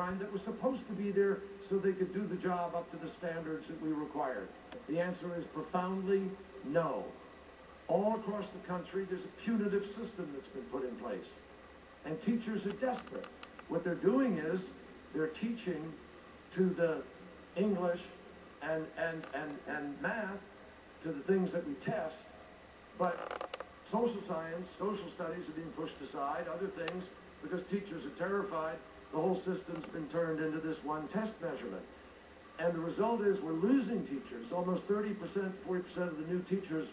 time that was supposed to be there so they could do the job up to the standards that we required? The answer is profoundly no. All across the country, there's a punitive system that's been put in place. And teachers are desperate. What they're doing is they're teaching to the English and math, to the things that we test, but social science, social studies are being pushed aside, other things, because teachers are terrified. The whole system's been turned into this one test measurement. And the result is we're losing teachers. Almost 30%, 40% of the new teachers